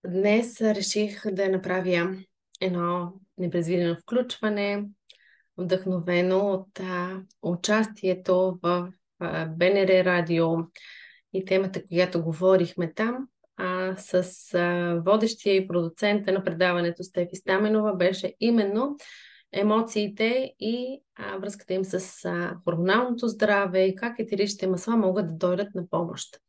Днес реших да направя едно непредвидено включване, вдъхновено от участието в БНР радио и темата, която говорихме там, с водещия и продуцента на предаването Стефи Стаменова беше именно емоциите и връзката им с хормоналното здраве и как етеричните масла могат да дойдат на помощ.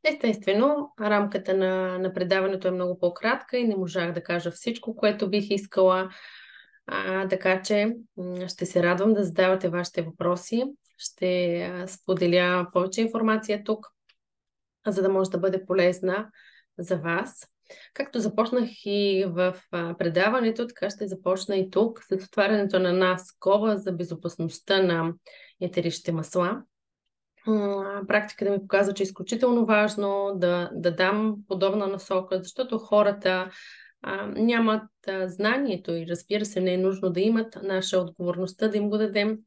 Естествено, рамката на предаването е много по-кратка и не можах да кажа всичко, което бих искала. Така че ще се радвам да задавате вашите въпроси. Ще споделя повече информация тук, за да може да бъде полезна за вас. Както започнах и в предаването, така ще започна и тук с отварянето на една скоба за безопасността на етеричните масла. Практиката ми показва, че е изключително важно да дам подобна насока, защото хората нямат знанието и разбира се, не е нужно да имат наша отговорността да им го дадем,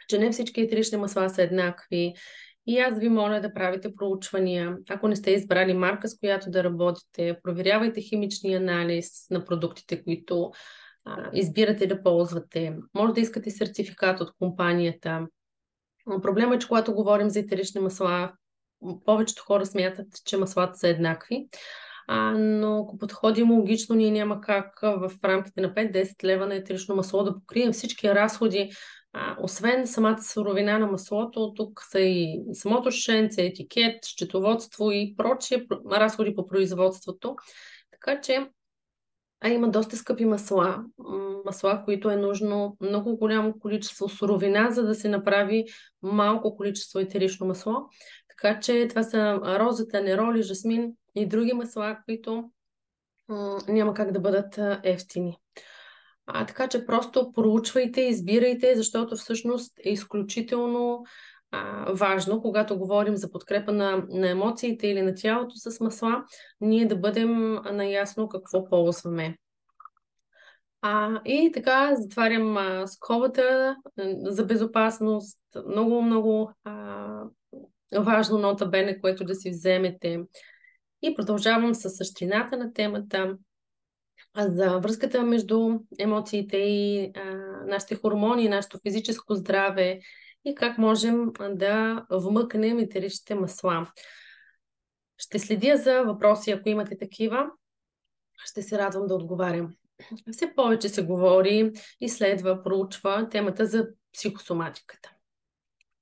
че не всички етерични масла са еднакви. И аз ви моля да правите проучвания. Ако не сте избрали марка, с която да работите, проверявайте химичния анализ на продуктите, които избирате да ползвате. Може да искате сертификат от компанията. Проблема е, че когато говорим за етерични масла, повечето хора смятат, че маслата са еднакви, но ако подходим логично, ние няма как в рамките на 5-10 лева на етерично масло да покрием всички разходи, освен самата суровина на маслото, тук са и самото шенце, етикет, счетоводство и прочие разходи по производството. Така че има доста скъпи масла, които е нужно много голямо количество суровина, за да се направи малко количество етерично масло. Така че това са розата, нероли, жасмин и други масла, които няма как да бъдат евтини. Така че просто проучвайте, избирайте, защото всъщност е изключително важно, когато говорим за подкрепа на емоциите или на тялото с масла, ние да бъдем наясно какво ползваме. И така затварям скобата за безопасност. Много, много важно нота бене, което да си вземете. И продължавам с същината на темата за връзката между емоциите и нашите хормони, нашето физическо здраве и как можем да вмъкнем етеричните масла. Ще следя за въпроси, ако имате такива. Ще се радвам да отговарям. Все повече се говори, изследва, проучва темата за психосоматиката.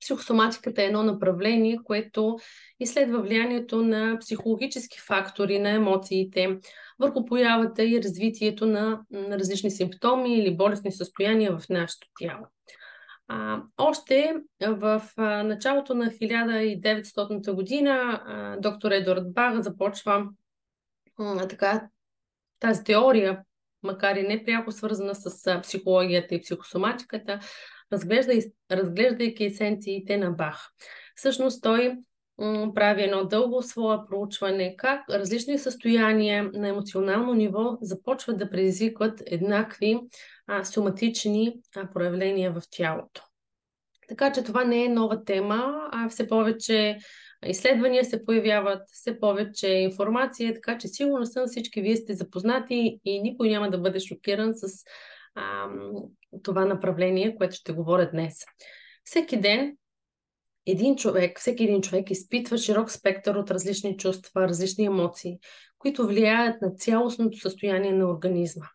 Психосоматиката е едно направление, което изследва влиянието на психологически фактори на емоциите върху появата и развитието на различни симптоми или болестни състояния в нашето тяло. Още в началото на 1900 година доктор Едуард Бах започва тази теория, макар и не пряко свързана с психологията и психосоматиката, разглеждайки есенциите на Бах. Всъщност той прави едно дълго свое проучване как различни състояния на емоционално ниво започват да предизвикват еднакви соматични проявления в тялото. Така че това не е нова тема, все повече изследвания се появяват, все повече информация, така че сигурно съм всички вие сте запознати и никой няма да бъде шокиран с това направление, което ще говоря днес. Всеки ден всеки един човек изпитва широк спектър от различни чувства, различни емоции, които влияят на цялостното състояние на организма.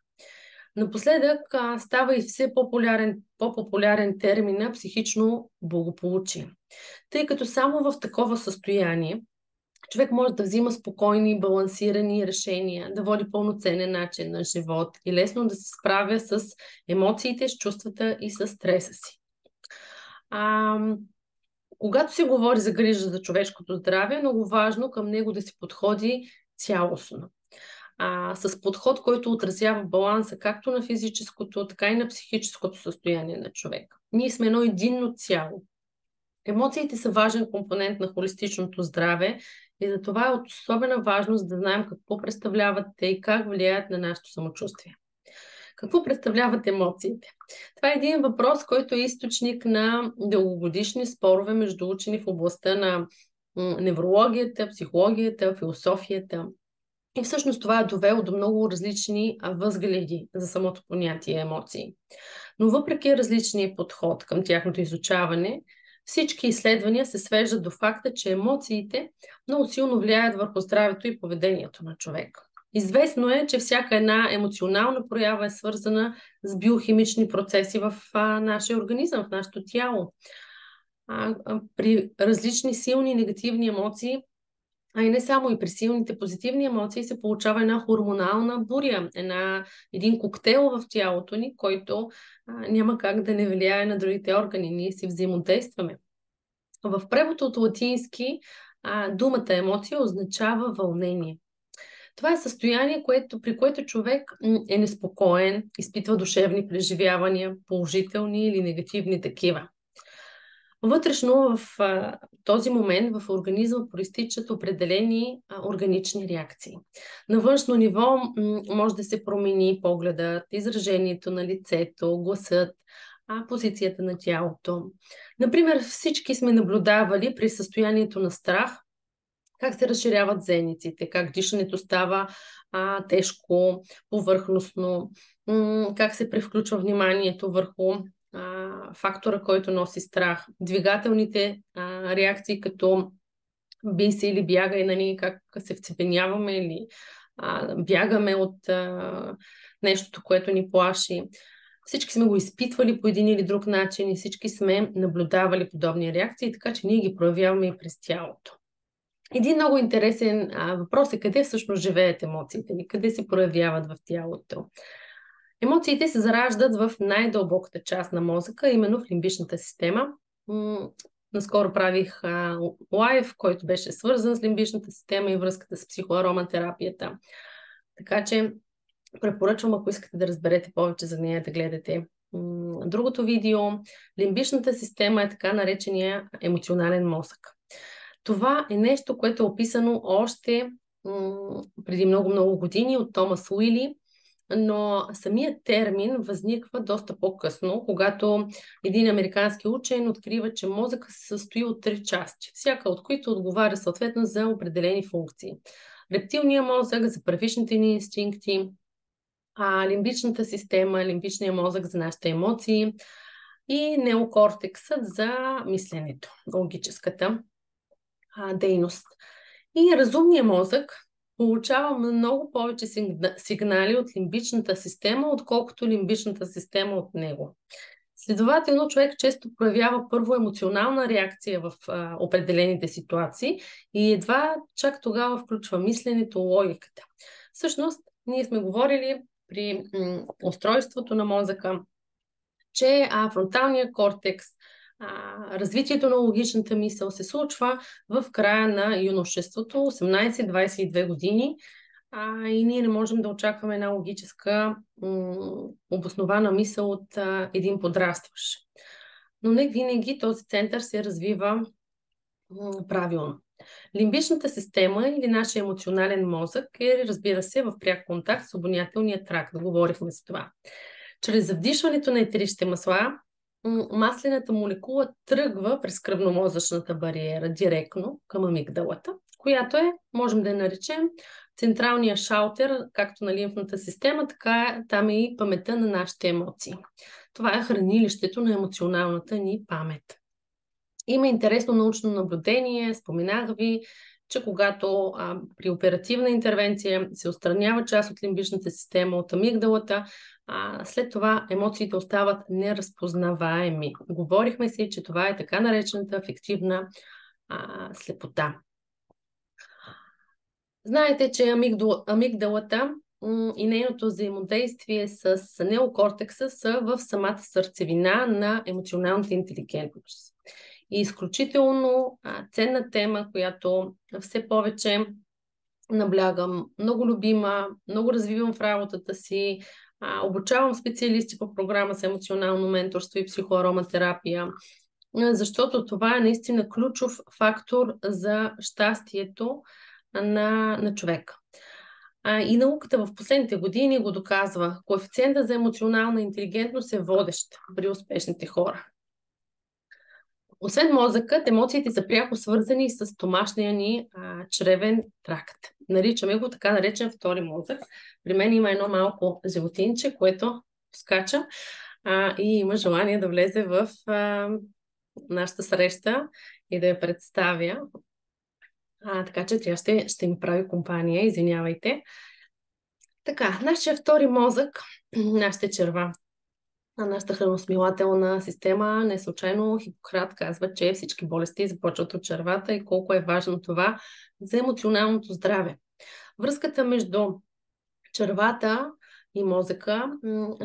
Напоследък става и все по-популярен термина психично благополучие, тъй като само в такова състояние човек може да взима спокойни, балансирани решения, да води пълноценен начин на живот и лесно да се справя с емоциите, с чувствата и с стреса си. Когато се говори за грижа за човешкото здраве, е много важно към него да се подходи цялостно. С подход, който отразява баланса както на физическото, така и на психическото състояние на човека. Ние сме едно единно цяло. Емоциите са важен компонент на холистичното здраве и за това е от особена важност да знаем какво представляват те и как влияят на нашето самочувствие. Какво представляват емоциите? Това е един въпрос, който е източник на дългогодишни спорове между учени в областта на неврологията, психологията, философията. И всъщност това е довело до много различни възгледи за самото понятие емоции. Но въпреки различния подход към тяхното изучаване, всички изследвания се свеждат до факта, че емоциите много силно влияят върху здравето и поведението на човека. Известно е, че всяка една емоционална проява е свързана с биохимични процеси в нашия организъм, в нашето тяло. При различни силни негативни емоции, а и не само, и при силните позитивни емоции се получава една хормонална буря, един коктейл в тялото ни, който няма как да не влияе на другите органи. Ние си взаимодействаме. В превод от латински думата емоция означава вълнение. Това е състояние, при което човек е неспокоен, изпитва душевни преживявания, положителни или негативни такива. Вътрешно в този момент в организма проистичат определени органични реакции. На външно ниво може да се промени погледът, изражението на лицето, гласът, позицията на тялото. Например, всички сме наблюдавали при състоянието на страх как се разширяват зениците, как дишането става тежко, повърхностно, как се превключва вниманието върху фактора, който носи страх. Двигателните реакции, като бий се или бягай, нали, как се вцепеняваме или бягаме от нещото, което ни плаши. Всички сме го изпитвали по един или друг начин и всички сме наблюдавали подобни реакции, така че ние ги проявяваме и през тялото. Един много интересен въпрос е къде всъщност живеят емоциите ни, къде се проявяват в тялото. Емоциите се зараждат в най-дълбоката част на мозъка, именно в лимбичната система. Наскоро правих лайв, който беше свързан с лимбичната система и връзката с психоароматерапията. Така че препоръчвам, ако искате да разберете повече за нея, да гледате другото видео. Лимбичната система е така наречения емоционален мозък. Това е нещо, което е описано още преди много години от Томас Уили, но самият термин възниква доста по-късно, когато един американски учен открива, че мозъкът се състои от 3 части, всяка от които отговаря съответно за определени функции. Рептилният мозък за първичните ни инстинкти, лимбичната система, лимбичният мозък за нашите емоции и неокортексът за мисленето, логическата дейност. И разумният мозък получава много повече сигнали от лимбичната система, отколкото лимбичната система от него. Следователно, човек често проявява първо емоционална реакция в определените ситуации и едва чак тогава включва мисленето, логиката. Всъщност, ние сме говорили при устройството на мозъка, че фронталният кортекс, развитието на логичната мисъл се случва в края на юношеството, 18-22 години, и ние не можем да очакваме една логическа обоснована мисъл от един подрастващ. Но не винаги този център се развива правилно. Лимбичната система или нашия емоционален мозък е, разбира се, в пряк контакт с обонятелния тракт. Говорихме за това. Чрез завдишването на етеричните масла, маслената молекула тръгва през кръвномозъчната бариера директно към амигдалата, която е, можем да я наречем, централния шалтер, както на лимфната система, така там е и паметта на нашите емоции. Това е хранилището на емоционалната ни памет. Има интересно научно наблюдение, споменах ви, че когато при оперативна интервенция се отстранява част от лимбичната система от амигдалата, след това емоциите остават неразпознаваеми. Говорихме си, че това е така наречената афективна слепота. Знаете, че амигдалата и нейното взаимодействие с неокортекса са в самата сърцевина на емоционалната интелигентност. И изключително ценна тема, която все повече наблягам, много любима, много развивам в работата си, обучавам специалисти по програма с емоционално менторство и психоароматерапия, защото това е наистина ключов фактор за щастието на човека. И науката в последните години го доказва. Коефициентът за емоционална интелигентност е водещ при успешните хора. Освен мозъкът, емоциите са пряко свързани с стомашния ни чревен тракт. Наричаме го така наречен втори мозък. При мен има едно малко животинче, което скача и има желание да влезе в нашата среща и да я представя. Така че тя ще ми прави компания, извинявайте. Така, нашия втори мозък, нашите черва, нашата храносмилателна система, не случайно Хипократ казва, че всички болести започват от червата и колко е важно това за емоционалното здраве. Връзката между червата и мозъка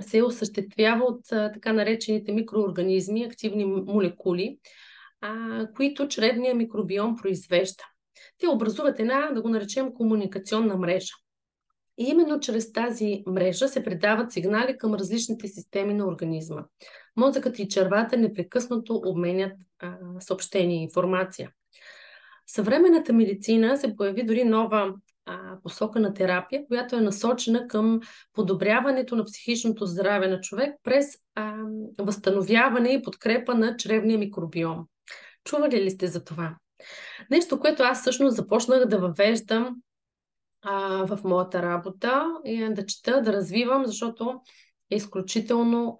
се осъществява от така наречените микроорганизми, активни молекули, които чревния микробиом произвежда. Те образуват една, да го наречем, комуникационна мрежа. И именно чрез тази мрежа се предават сигнали към различните системи на организма. Мозъкът и червата непрекъснато обменят съобщения и информация. Съвременната медицина се появи дори нова посока на терапия, която е насочена към подобряването на психичното здраве на човек през възстановяване и подкрепа на чревния микробиом. Чували ли сте за това? Нещо, което аз всъщност започнах да въвеждам в моята работа и да чета, да развивам, защото е изключително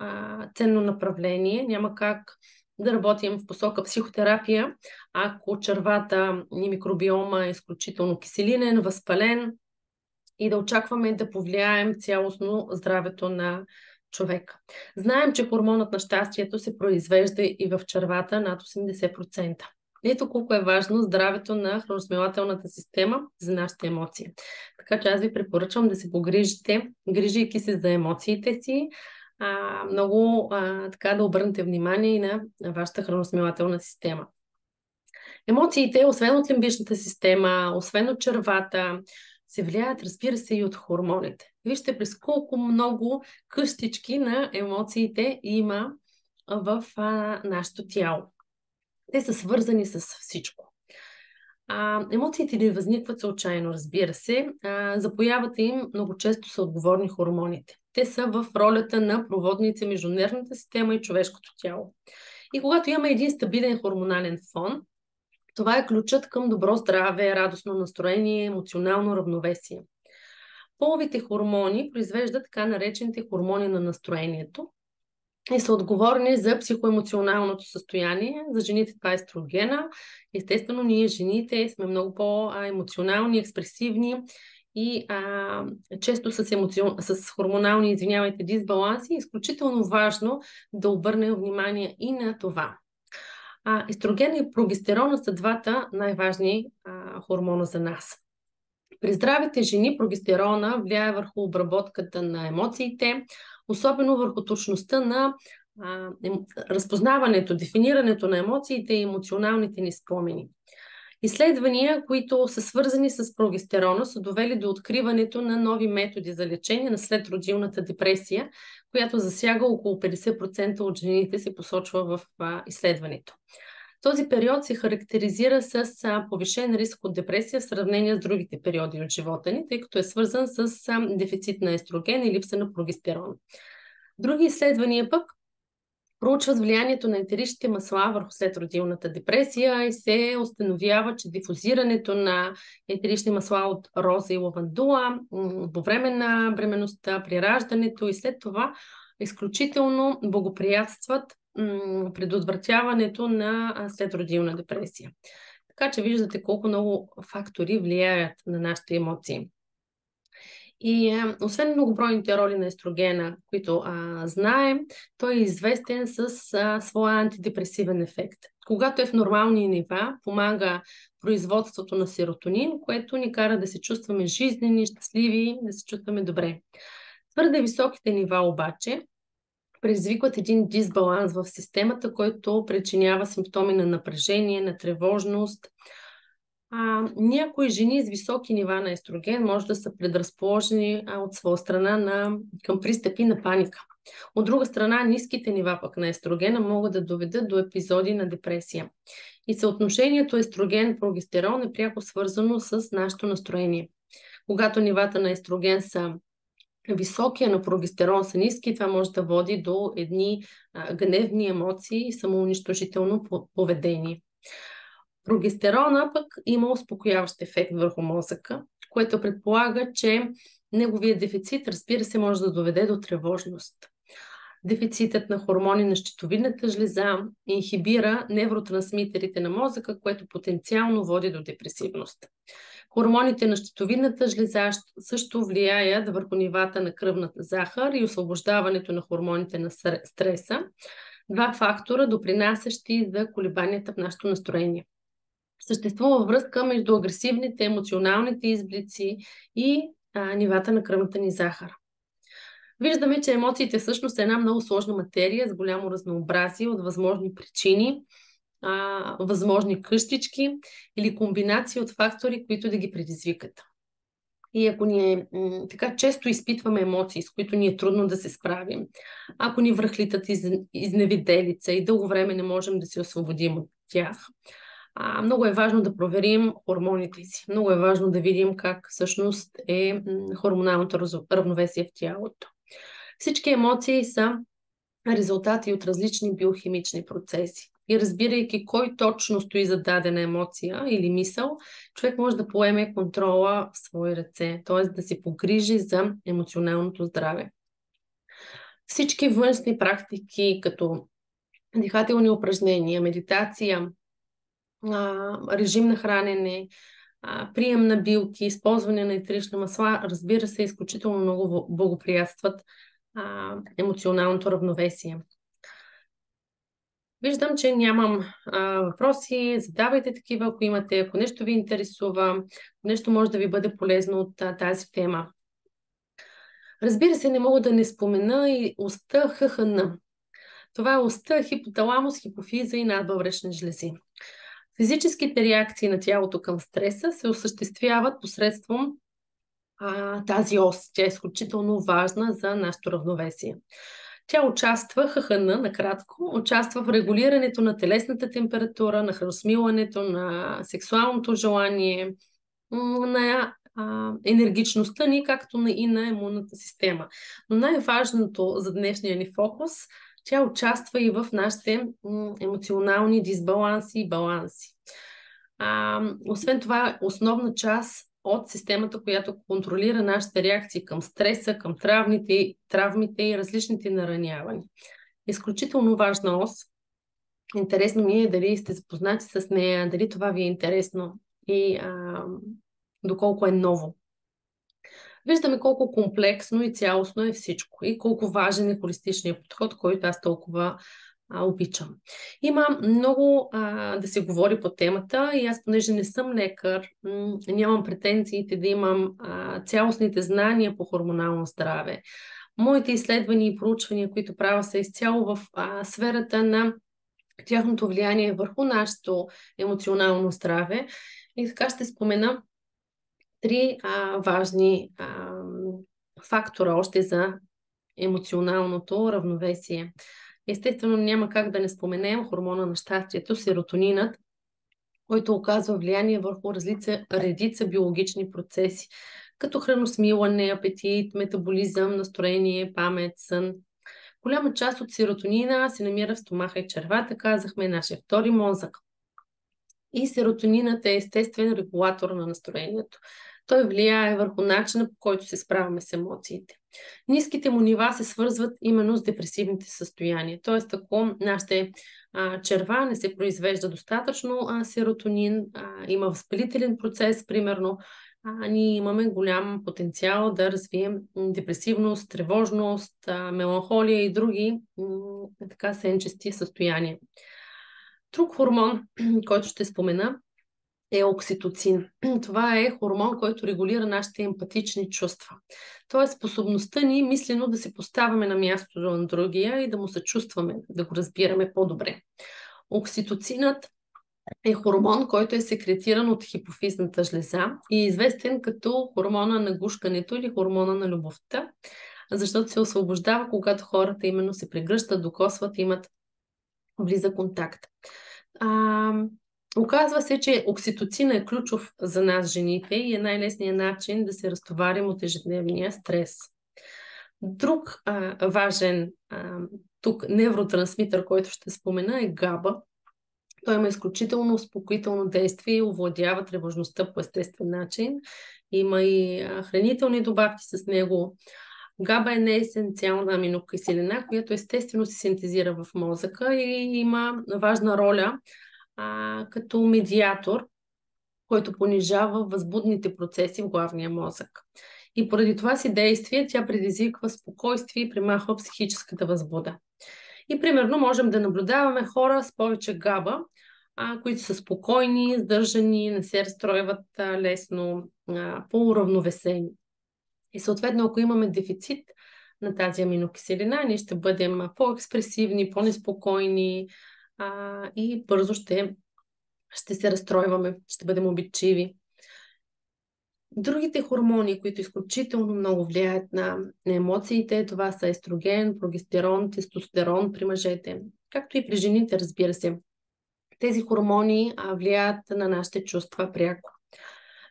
ценно направление. Няма как да работим в посока психотерапия, ако червата и микробиома е изключително киселинен, възпален и да очакваме да повлияем цялостно здравето на човека. Знаем, че хормонът на щастието се произвежда и в червата над 80%. Ето колко е важно здравето на храносмилателната система за нашите емоции. Така че аз ви препоръчвам да се погрижите, грижайки се за емоциите си, много така да обърнете внимание и на вашата храносмилателна система. Емоциите, освен от лимбичната система, освен от червата, се влияят, разбира се, и от хормоните. Вижте през колко много къщички на емоциите има в нашето тяло. Те са свързани с всичко. Емоциите не възникват случайно, разбира се. За появата им много често са отговорни хормоните. Те са в ролята на проводници между нервната система и човешкото тяло. И когато имаме един стабилен хормонален фон, това е ключът към добро здраве, радостно настроение, емоционално равновесие. Половите хормони произвеждат така наречените хормони на настроението и са отговорни за психоемоционалното състояние. За жените това е естрогена. Естествено, ние жените сме много по-емоционални, експресивни и често с хормонални, дисбаланси. Е изключително важно да обърнем внимание и на това. Естроген и прогестерона са двата най-важни хормона за нас. При здравите жени прогестерона влияе върху обработката на емоциите, особено върху точността на разпознаването, дефинирането на емоциите и емоционалните ни спомени. Изследвания, които са свързани с прогестерона, са довели до откриването на нови методи за лечение на следродилната депресия, която засяга около 50% от жените, се посочва в изследването. Този период се характеризира с повишен риск от депресия в сравнение с другите периоди от живота ни, тъй като е свързан с дефицит на естроген и липса на прогестерон. Други изследвания пък проучват влиянието на етеричните масла върху следродилната депресия и се установява, че дифузирането на етерични масла от роза и лавандула по време на бременността, при раждането и след това изключително благоприятстват предотвратяването на следродилна депресия. Така че виждате колко много фактори влияят на нашите емоции. И освен многобройните роли на естрогена, които знаем, той е известен с своя антидепресивен ефект. Когато е в нормални нива, помага производството на серотонин, което ни кара да се чувстваме жизнени, щастливи, да се чувстваме добре. Твърде високите нива обаче предизвикват един дисбаланс в системата, който причинява симптоми на напрежение, на тревожност. Някои жени с високи нива на естроген може да са предразположени от своя страна към пристъпи на паника. От друга страна, ниските нива пък на естрогена могат да доведат до епизоди на депресия. И съотношението естроген-прогестерон е пряко свързано с нашето настроение. Когато нивата на естроген са високи, а на прогестерон са ниски, това може да води до едни гневни емоции и самоунищожително поведение. Прогестерона пък има успокояващ ефект върху мозъка, което предполага, че неговия дефицит, разбира се, може да доведе до тревожност. Дефицитът на хормони на щитовидната жлеза инхибира невротрансмитерите на мозъка, което потенциално води до депресивност. Хормоните на щитовидната жлеза също влияят върху нивата на кръвната захар и освобождаването на хормоните на стреса. Два фактора, допринасящи за колебанията в нашето настроение. Съществува връзка между агресивните, емоционалните изблици и нивата на кръвната ни захар. Виждаме, че емоциите всъщност е една много сложна материя с голямо разнообразие от възможни причини, възможни къщички или комбинации от фактори, които да ги предизвикат. И ако ние така често изпитваме емоции, с които ни е трудно да се справим, ако ни връхлитат изневиделица и дълго време не можем да се освободим от тях, много е важно да проверим хормоните си. Много е важно да видим как всъщност е хормоналното равновесие в тялото. Всички емоции са резултати от различни биохимични процеси. И разбирайки кой точно стои за дадена емоция или мисъл, човек може да поеме контрола в свои ръце, т.е. да се погрижи за емоционалното здраве. Всички външни практики, като дихателни упражнения, медитация, режим на хранене, прием на билки, използване на етерични масла, разбира се, изключително много благоприятстват емоционалното равновесие. Виждам, че нямам въпроси. Задавайте такива, ако имате, ако нещо ви интересува, нещо може да ви бъде полезно от тази тема. Разбира се, не мога да не спомена и оста ХХН. Това е оста, хипоталамус, хипофиза и надбъбречни жлези. Физическите реакции на тялото към стреса се осъществяват посредством тази ос. Тя е изключително важна за нашето равновесие. Тя участва, ХХН, накратко, участва в регулирането на телесната температура, на храносмилането, на сексуалното желание, на енергичността ни, както и на имунната система. Но най-важното за днешния ни фокус, тя участва и в нашите емоционални дисбаланси и баланси. Освен това, основна част от системата, която контролира нашите реакции към стреса, към травмите и различните наранявания. Изключително важна ос. Интересно ми е дали сте запознати с нея, дали това ви е интересно и доколко е ново. Виждаме колко комплексно и цялостно е всичко и колко важен е холистичният подход, който аз толкова обичам. Има много да се говори по темата и аз, понеже не съм лекар, нямам претенциите да имам цялостните знания по хормонално здраве. Моите изследвания и проучвания, които правя, са изцяло в сферата на тяхното влияние върху нашето емоционално здраве. И така ще спомена три важни фактора още за емоционалното равновесие. Естествено, няма как да не споменем хормона на щастието, серотонинът, който оказва влияние върху редица биологични процеси, като храносмилане, апетит, метаболизъм, настроение, памет, сън. Голяма част от серотонина се намира в стомаха и червата, казахме, нашия втори мозък. И серотонинът е естествен регулатор на настроението. Той влияе върху начина, по който се справяме с емоциите. Ниските му нива се свързват именно с депресивните състояния. Тоест, ако нашите черва не се произвежда достатъчно серотонин, има възпалителен процес, примерно, ние имаме голям потенциал да развием депресивност, тревожност, меланхолия и други така сенчести състояния. Друг хормон, който ще спомена, е окситоцин. Това е хормон, който регулира нашите емпатични чувства. Тоест способността ни мислено да се поставяме на мястото на другия и да му съчувстваме, да го разбираме по-добре. Окситоцинът е хормон, който е секретиран от хипофизната жлеза и е известен като хормона на гушкането или хормона на любовта, защото се освобождава, когато хората именно се прегръщат, докосват, имат близък контакт. Оказва се, че окситоцина е ключов за нас, жените, и е най-лесният начин да се разтоварим от ежедневния стрес. Друг важен тук невротрансмитър, който ще спомена, е ГАБА. Той има изключително успокоително действие и овладява тревожността по естествен начин. Има и хранителни добавки с него. ГАБА е неесенциална аминокиселина, която естествено се синтезира в мозъка и има важна роля като медиатор, който понижава възбудните процеси в главния мозък. И поради това си действие тя предизвиква спокойствие и примахва психическата възбуда. И примерно можем да наблюдаваме хора с повече ГАБА, които са спокойни, сдържани, не се разстройват лесно, по-уравновесени. И съответно, ако имаме дефицит на тази аминокиселина, ние ще бъдем по-експресивни, по-неспокойни и бързо ще се разстройваме, ще бъдем обидчиви. Другите хормони, които изключително много влияят на емоциите, това са естроген, прогестерон, тестостерон при мъжете, както и при жените, разбира се. Тези хормони влияят на нашите чувства пряко.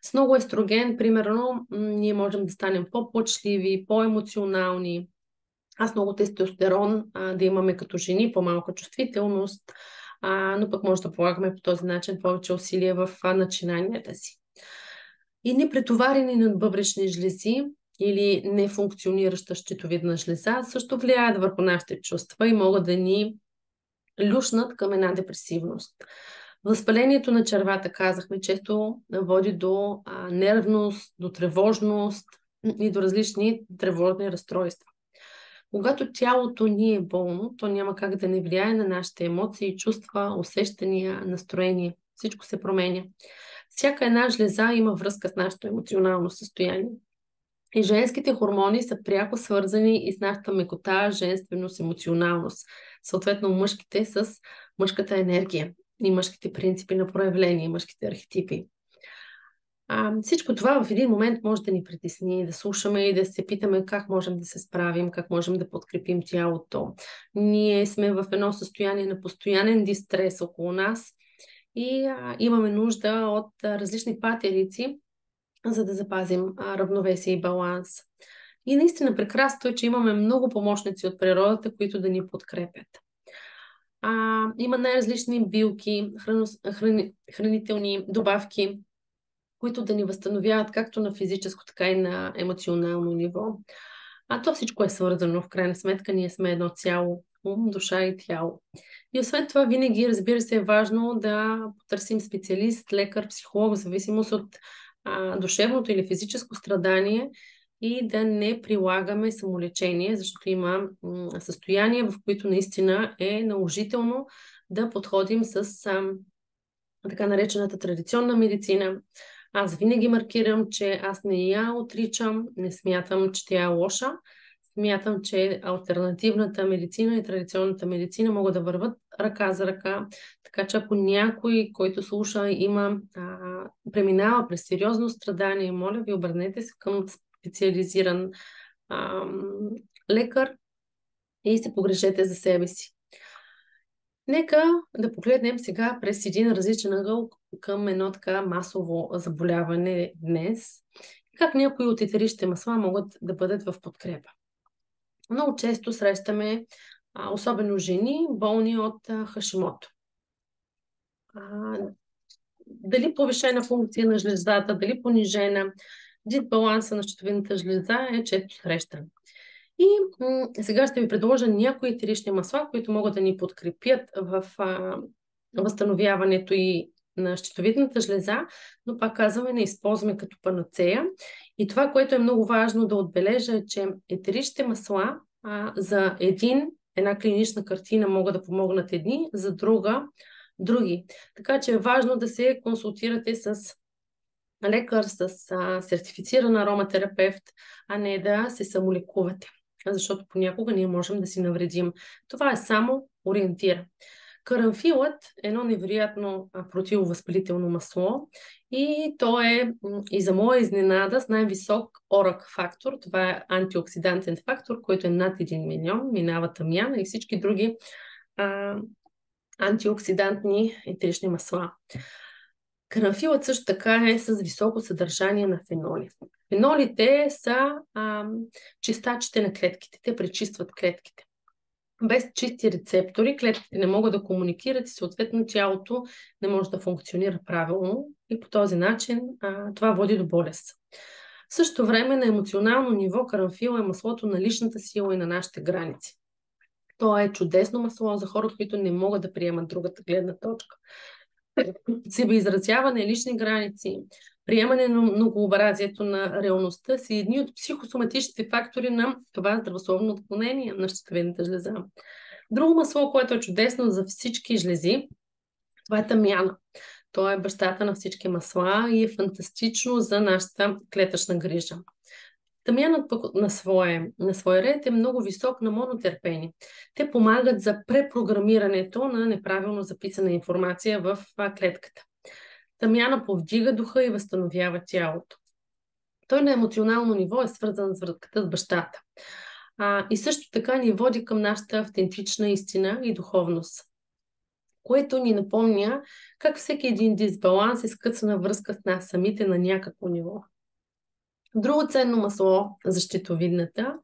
С много естроген, примерно, ние можем да станем по-плачливи, по-емоционални, а с много тестостерон да имаме като жени по-малка чувствителност, но пък може да полагаме по този начин повече усилия в начинанията си. И непретоварени надбъбречни жлези или нефункционираща щитовидна жлеза също влияят върху нашите чувства и могат да ни люшнат към една депресивност. Възпалението на червата, казахме, често води до нервност, до тревожност и до различни тревожни разстройства. Когато тялото ни е болно, то няма как да не влияе на нашите емоции, чувства, усещания, настроение. Всичко се променя. Всяка една жлеза има връзка с нашето емоционално състояние. И женските хормони са пряко свързани и с нашата мекота, женственост, емоционалност. Съответно, мъжките с мъжката енергия и мъжките принципи на проявление, мъжките архетипи. Всичко това в един момент може да ни притесни, да слушаме и да се питаме как можем да се справим, как можем да подкрепим тялото. Ние сме в едно състояние на постоянен дистрес около нас и имаме нужда от различни патерици, за да запазим равновесие и баланс. И наистина прекрасно е, че имаме много помощници от природата, които да ни подкрепят. Има най-различни билки, хранителни добавки, които да ни възстановяват както на физическо, така и на емоционално ниво. То всичко е свързано. В крайна сметка ние сме едно цяло, ум, душа и тяло. И освен това винаги, разбира се, е важно да потърсим специалист, лекар, психолог, в зависимост от душевното или физическо страдание и да не прилагаме самолечение, защото има състояния, в които наистина е наложително да подходим с така наречената традиционна медицина. Аз винаги маркирам, че аз не я отричам, не смятам, че тя е лоша. Смятам, че алтернативната медицина и традиционната медицина могат да върват ръка за ръка. Така че ако някой, който слуша, преминава през сериозно страдание, моля ви, обърнете се към специализиран лекар и се погрежете за себе си. Нека да погледнем сега през един различен ъгъл към едно така масово заболяване днес. Как някои от етеричните масла могат да бъдат в подкрепа. Много често срещаме, особено жени, болни от Хашимото. Дали повишена функция на жлезата, дали понижена, дисбаланса на щитовидната жлеза е често срещан. И сега ще ви предложа някои етерични масла, които могат да ни подкрепят в възстановяването и на щитовидната жлеза, но пак казваме, не използваме като панацея. И това, което е много важно да отбележа, е, че етеричните масла за една клинична картина могат да помогнат едни, за други. Така че е важно да се консултирате с лекар, с сертифициран ароматерапевт, а не да се самолекувате, защото понякога ние можем да си навредим. Това е само ориентир. Карамфилът е едно невероятно противовъзпалително масло и то е и за моя изненада с най-висок орак фактор. Това е антиоксидантен фактор, който е над 1 милион, минава тамяна и всички други антиоксидантни етерични масла. Карамфилът също така е с високо съдържание на феноли. Фенолите са чистачите на клетките, те пречистват клетките. Без чисти рецептори клетките не могат да комуникират и съответно тялото не може да функционира правилно и по този начин това води до болест. В същото време на емоционално ниво карамфил е маслото на личната сила и на нашите граници. То е чудесно масло за хората, които не могат да приемат другата гледна точка. Себеизразяване, лични граници, приемане на многообразието на реалността са едни от психосоматичните фактори на това здравословно отклонение на щитовидната жлеза. Друго масло, което е чудесно за всички жлези, това е тамяна. То е бащата на всички масла и е фантастично за нашата клетъчна грижа. Тамянът пък на свой ред е много висок на монотерпени. Те помагат за препрограмирането на неправилно записана информация в клетката. Тамяна повдига духа и възстановява тялото. Той на емоционално ниво е свързан с връзката с бащата. И също така ни води към нашата автентична истина и духовност, което ни напомня как всеки един дисбаланс е скъсана връзка с нас самите на някакво ниво. Друго ценно масло за щитовидната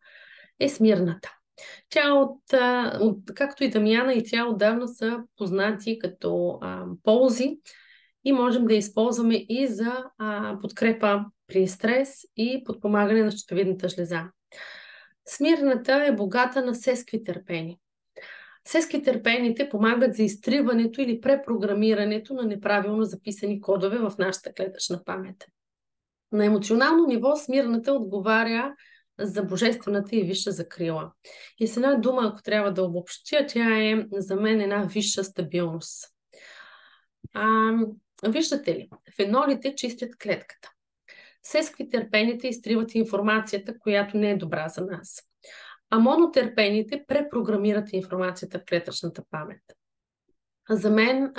е смирната. Тя както и тамяна, и тя отдавна са познати като ползи и можем да използваме и за подкрепа при стрес и подпомагане на щитовидната жлеза. Смирната е богата на сесквитерпени. Сесквитерпените помагат за изтриването или препрограмирането на неправилно записани кодове в нашата клетъчна памет. На емоционално ниво смирната отговаря за божествената и висша закрила. И с една дума, ако трябва да обобщя, тя е за мен една висша стабилност. Виждате ли, фенолите чистят клетката. Сесквитерпените изтриват информацията, която не е добра за нас. А монотерпените препрограмират информацията в клетъчната памет. За мен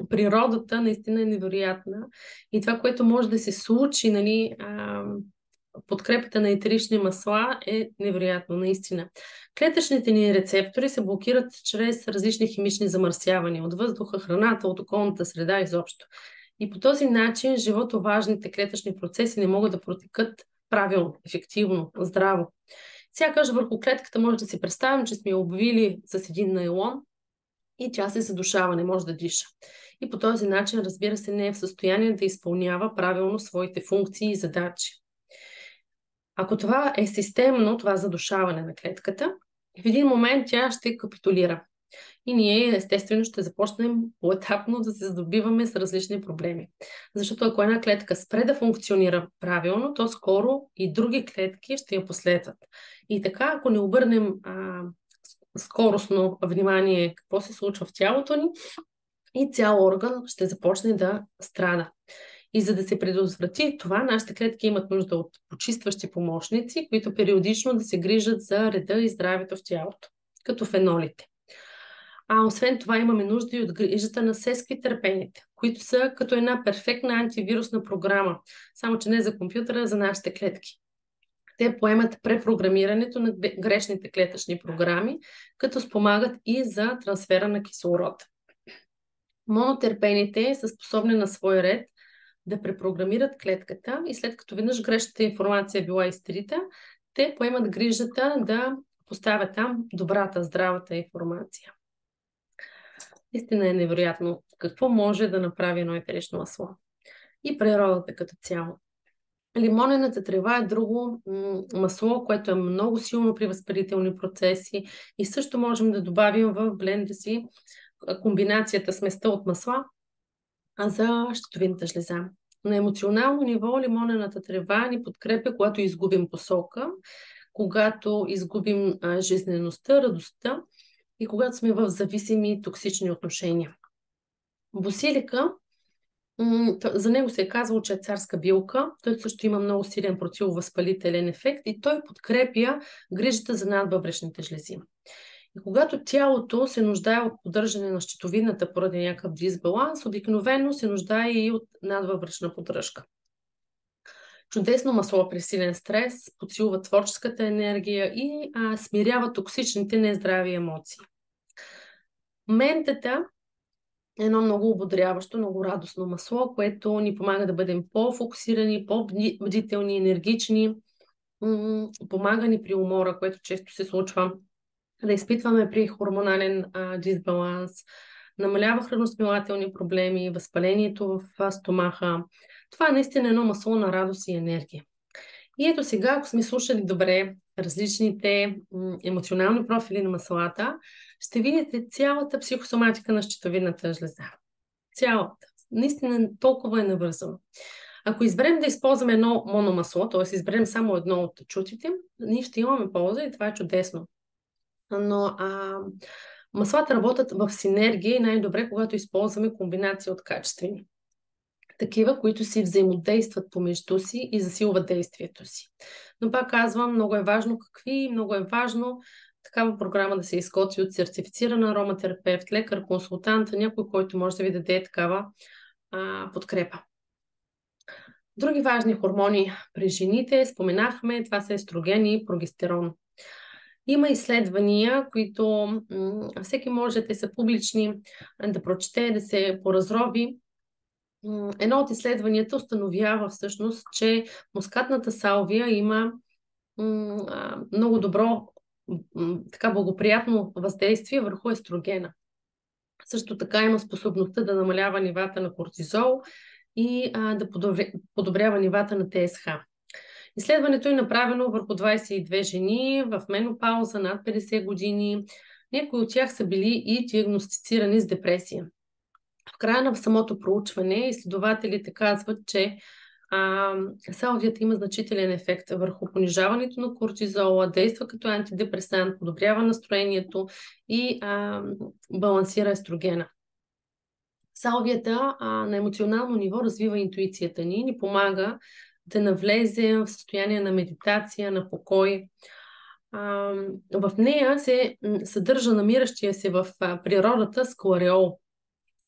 природата наистина е невероятна и това, което може да се случи, подкрепата на етерични масла е невероятно, наистина. Клетъчните ни рецептори се блокират чрез различни химични замърсявания от въздуха, храната, от околната среда изобщо. И по този начин животоважните клетъчни процеси не могат да протекат правилно, ефективно, здраво. Сякаш върху клетката може да си представим, че сме я обвили с един найлон и тя се задушава, не може да диша. И по този начин, разбира се, не е в състояние да изпълнява правилно своите функции и задачи. Ако това е системно, това задушаване на клетката, в един момент тя ще капитулира. И ние, естествено, ще започнем поетапно да се здобиваме с различни проблеми. Защото ако една клетка спре да функционира правилно, то скоро и други клетки ще я последват. И така, ако не обърнем скоростно внимание какво се случва в тялото ни, и цял орган ще започне да страда. И за да се предотврати това, нашите клетки имат нужда от почистващи помощници, които периодично да се грижат за реда и здравето в тялото, като фенолите. Освен това имаме нужда и от грижата на сесквитерпените, които са като една перфектна антивирусна програма, само че не за компютъра, а за нашите клетки. Те поемат препрограмирането на грешните клетъчни програми, като спомагат и за трансфера на кислород. Монотерпените са способни на свой ред да препрограмират клетката и след като веднъж грешната информация е била изтрита, те поемат грижата да поставят там добрата, здравата информация. Истина е невероятно какво може да направи едно етерично масло. И природата като цяло. Лимонената трева е друго масло, което е много силно при възпалителни процеси и също можем да добавим в бленда си комбинацията сместа от масла за щитовидната жлеза. На емоционално ниво лимонената трева ни подкрепя, когато изгубим посока, когато изгубим жизнеността, радостта и когато сме в зависими токсични отношения. Босилика, за него се е казало, че е царска билка. Той също има много силен противовъзпалителен ефект и той подкрепя грижата за надбъбречните жлези. И когато тялото се нуждае от поддържане на щитовидната поради някакъв дисбаланс, обикновено се нуждае и от надбъбречна поддръжка. Чудесно масло при силен стрес, подсилва творческата енергия и смирява токсичните нездрави емоции. Ментата е едно много ободряващо, много радостно масло, което ни помага да бъдем по-фокусирани, по-бдителни, енергични, помага ни при умора, което често се случва да изпитваме при хормонален дисбаланс, намалява храносмилателни проблеми, възпалението в стомаха. Това е наистина едно масло на радост и енергия. И ето сега, ако сме слушали добре различните емоционални профили на маслата, ще видите цялата психосоматика на щитовидната жлеза. Цялата. Наистина толкова е навързано. Ако изберем да използваме едно мономасло, т.е. изберем само едно от чутите, ние ще имаме полза и това е чудесно. Но маслата работят в синергия и най-добре, когато използваме комбинация от качествени. Такива, които си взаимодействат помежду си и засилват действието си. Но пак казвам, много е важно много е важно такава програма да се изготви от сертифициран ароматерапевт, лекар, консултант, някой, който може да ви даде такава подкрепа. Други важни хормони при жените, споменахме, това са естроген и прогестерон. Има изследвания, които всеки може, те са публични, да прочете, да се поразрови. Едно от изследванията установява всъщност, че мускатната салвия има много добро, така благоприятно въздействие върху естрогена. Също така има способността да намалява нивата на кортизол и да подобрява нивата на ТСХ. Изследването е направено върху 22 жени в менопауза над 50 години. Някои от тях са били и диагностицирани с депресия. В края на самото проучване изследователите казват, че салвията има значителен ефект върху понижаването на кортизола, действа като антидепресант, подобрява настроението и балансира естрогена. Салвията на емоционално ниво развива интуицията ни помага да навлезе в състояние на медитация, на покой. В нея се съдържа намиращия се в природата склареол.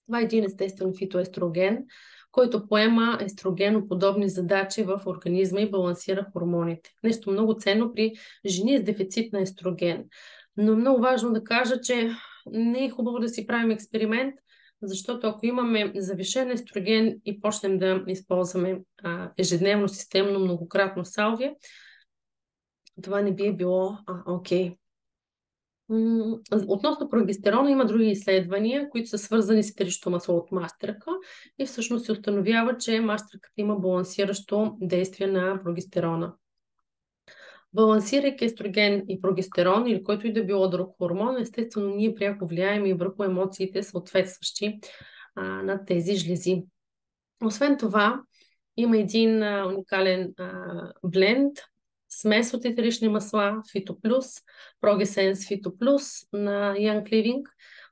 Това е един естествен фитоестроген, който поема естрогеноподобни задачи в организма и балансира хормоните. Нещо много ценно при жени с дефицит на естроген. Но е много важно да кажа, че не е хубаво да си правим експеримент, защото ако имаме завишен естроген и почнем да използваме ежедневно, системно, многократно салвия, това не би било окей. Относно прогестерона има други изследвания, които са свързани с етеричното масло от мащърка и всъщност се установява, че мащърката има балансиращо действие на прогестерона. Балансирайки естроген и прогестерон или който и да било друг хормон, естествено ние пряко влияем и върху емоциите, съответстващи на тези жлези. Освен това, има един уникален бленд, смес от етерични масла, Фитоплюс, Прогесенс Фитоплюс на Young Living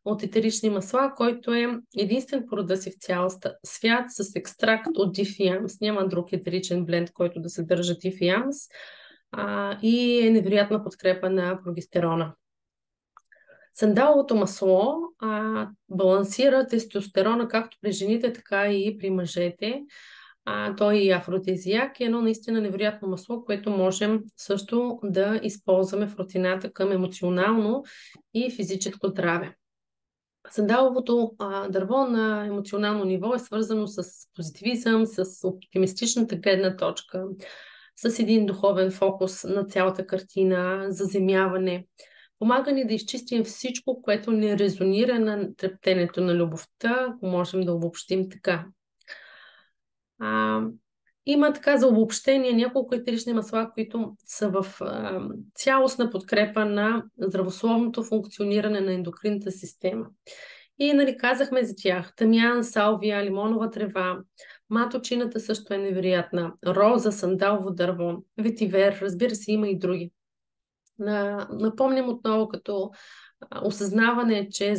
от етерични масла, който е единствен по рода си в цял свят с екстракт от дифиамс. Няма друг етеричен бленд, който да съдържа дифиамс и е невероятна подкрепа на прогестерона. Сандаловото масло балансира тестостерона както при жените, така и при мъжете. Той е афродизиак и едно наистина невероятно масло, което можем също да използваме в рутината към емоционално и физическо здраве. Сандаловото дърво на емоционално ниво е свързано с позитивизъм, с оптимистичната гледна точка, с един духовен фокус на цялата картина, заземяване. Помага ни да изчистим всичко, което не резонира на трептенето на любовта, ако можем да обобщим така. Има така за обобщение няколко етерични масла, които са в цялостна подкрепа на здравословното функциониране на ендокринната система. И казахме за тях тамян, салвия, лимонова трева, маточината също е невероятна, роза, сандалово дърво, ветивер, разбира се, има и други. Напомням отново като осъзнаване, че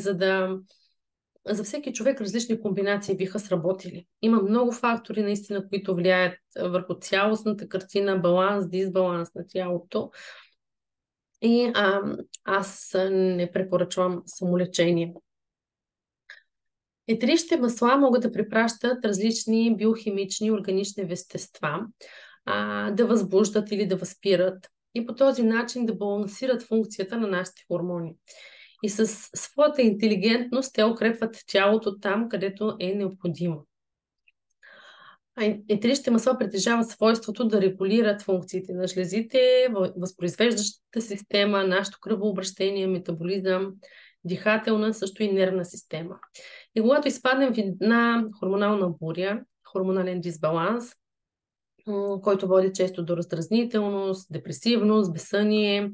за всеки човек различни комбинации биха сработили. Има много фактори наистина, които влияят върху цялостната картина, баланс, дисбаланс на тялото. И аз не препоръчвам самолечение. Етеричните масла могат да препращат различни биохимични органични вещества, да възбуждат или да възпират и по този начин да балансират функцията на нашите хормони. И с своята интелигентност те укрепват тялото там, където е необходимо. Етеричните масла притежават свойството да регулират функциите на жлезите, възпроизвеждащата система, нашето кръвообращение, метаболизъм, дихателна, също и нервна система. И когато изпаднем в една хормонална буря, хормонален дисбаланс, който води често до раздразнителност, депресивност, безсъние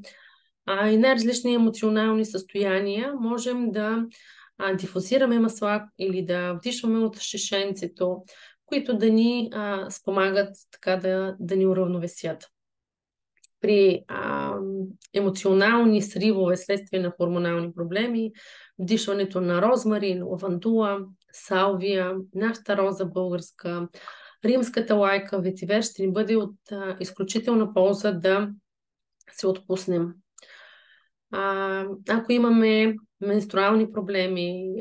и най-различни емоционални състояния, можем да дифузираме масла или да вдишваме от шишенцето, които да ни спомагат така да ни уравновесят. При емоционални сривове следствие на хормонални проблеми, вдишването на розмарин, лавандула, салвия, нашата роза българска, римската лайка, ветивер ще ни бъде от изключителна полза да се отпуснем. Ако имаме менструални проблеми,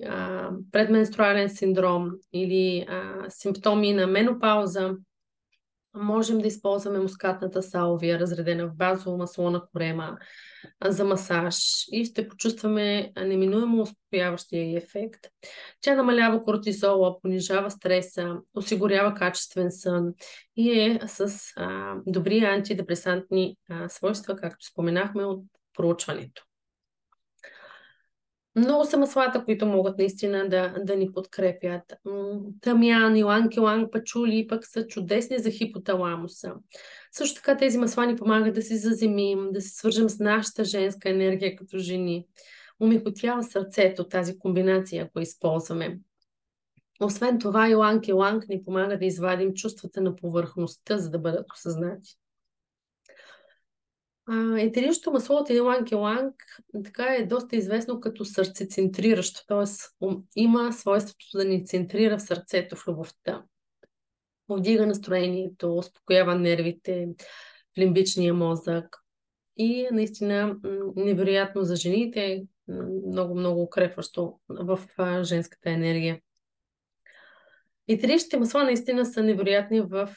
предменструален синдром или симптоми на менопауза, можем да използваме мускатната салвия, разредена в базово масло на корема за масаж и ще почувстваме неминуемо успокояващия ефект. Тя намалява кортизола, понижава стреса, осигурява качествен сън и е с добри антидепресантни свойства, както споменахме от проучването. Много са маслата, които могат наистина да ни подкрепят. Тамян, иланг-иланг, пачули пък са чудесни за хипоталамуса. Също така тези масла ни помагат да се заземим, да се свържем с нашата женска енергия като жени. Умекотява сърцето, тази комбинация, ако използваме. Освен това, иланг-иланг ни помага да извадим чувствата на повърхността, за да бъдат осъзнати. Етеричното масло от иланг-иланг така е доста известно като сърцецентриращо, т.е. има свойството да ни центрира в сърцето, в любовта. Повдига настроението, успокоява нервите, в лимбичния мозък и наистина невероятно за жените, много укрепващо в женската енергия. Етеричните масла наистина са невероятни в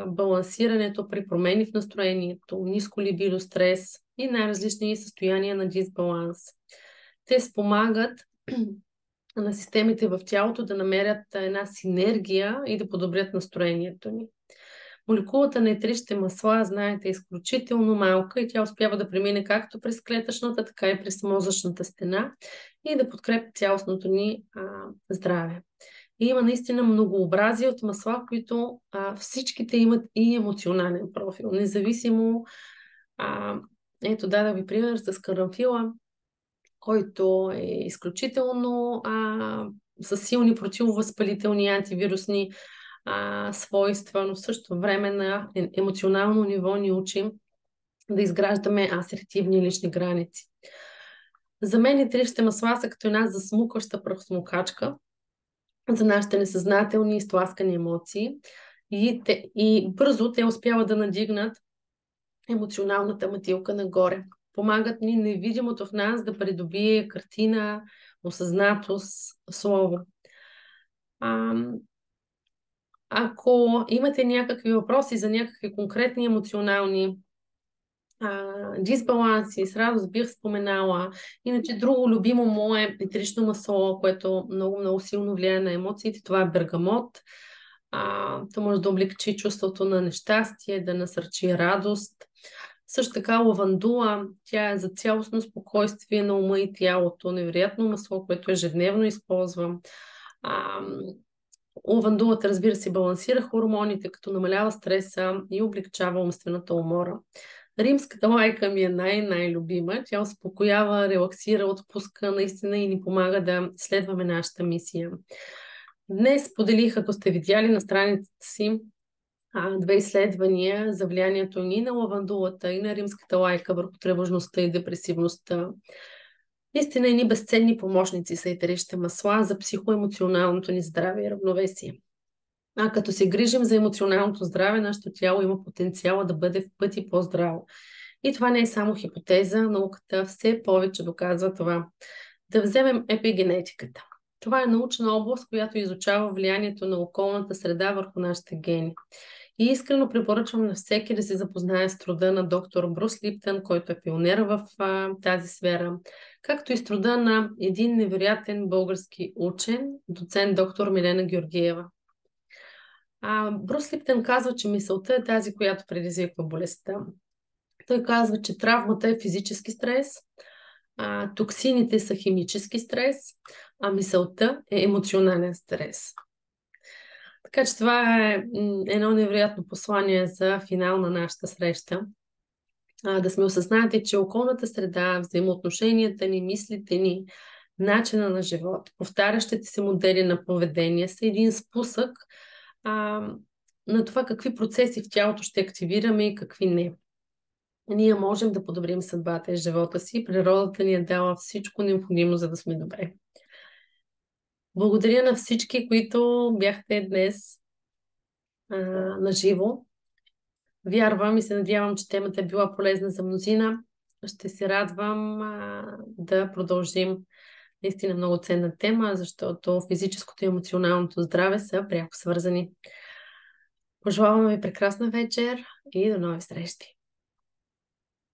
балансирането при промени в настроението, ниско либидо, стрес и най-различни състояния на дисбаланс. Те спомагат на системите в тялото да намерят една синергия и да подобрят настроението ни. Молекулата на етеричните масла, знаете, е изключително малка и тя успява да премине както през клетъчната, така и през мозъчната стена и да подкрепи цялостното ни здраве. И има наистина многообразие от масла, които всичките имат и емоционален профил. Независимо, ето да ви пример с карамфила, който е изключително с силни противовъзпалителни антивирусни свойства, но в същото време на емоционално ниво ни учим да изграждаме асертивни лични граници. За мен етеричните масла са като една засмукваща прахосмукачка за нашите несъзнателни и стласкани емоции и бързо те успяват да надигнат емоционалната матилка нагоре. Помагат ни невидимото в нас да придобие картина, осъзнатост, слово. Ако имате някакви въпроси за някакви конкретни емоционални дисбаланси, с радост бих споменала. Иначе друго любимо мое етерично масло, което много силно влияе на емоциите, това е бергамот. То може да облегчи чувството на нещастие, да насърчи радост. Също така лавандула, тя е за цялостно спокойствие на ума и тялото. Невероятно масло, което ежедневно използвам. Лавандулата, разбира се, балансира хормоните, като намалява стреса и облегчава умствената умора. Римската лайка ми е най-любима. Тя успокоява, релаксира, отпуска наистина и ни помага да следваме нашата мисия. Днес поделих, ако сте видяли на страницата си, две изследвания за влиянието и на лавандулата, и на римската лайка върху тревожността и депресивността. Наистина едни безценни помощници са етеричните масла за психоемоционалното ни здраве и равновесие. Като се грижим за емоционалното здраве, нашето тяло има потенциала да бъде в пъти по-здраво. И това не е само хипотеза, науката все повече доказва това. Да вземем епигенетиката. Това е научна област, която изучава влиянието на околната среда върху нашите гени. И искрено препоръчвам на всеки да се запознае с труда на доктор Брус Липтън, който е пионер в тази сфера, както и с труда на един невероятен български учен, доцент доктор Милена Георгиева. Брус Липтън казва, че мисълта е тази, която предизвиква болестта. Той казва, че травмата е физически стрес, токсините са химически стрес, а мисълта е емоционален стрес. Така че това е едно невероятно послание за финал на нашата среща. Да сме осъзнати, че околната среда, взаимоотношенията ни, мислите ни, начина на живот, повтарящите се модели на поведение са един спусък на това какви процеси в тялото ще активираме и какви не. Ние можем да подобрим съдбата и живота си. Природата ни е дала всичко необходимо, за да сме добре. Благодаря на всички, които бяхте днес на живо. Вярвам и се надявам, че темата е била полезна за мнозина. Ще се радвам да продължим. Наистина много ценна тема, защото физическото и емоционалното здраве са пряко свързани. Пожелавам ви прекрасна вечер и до нови срещи!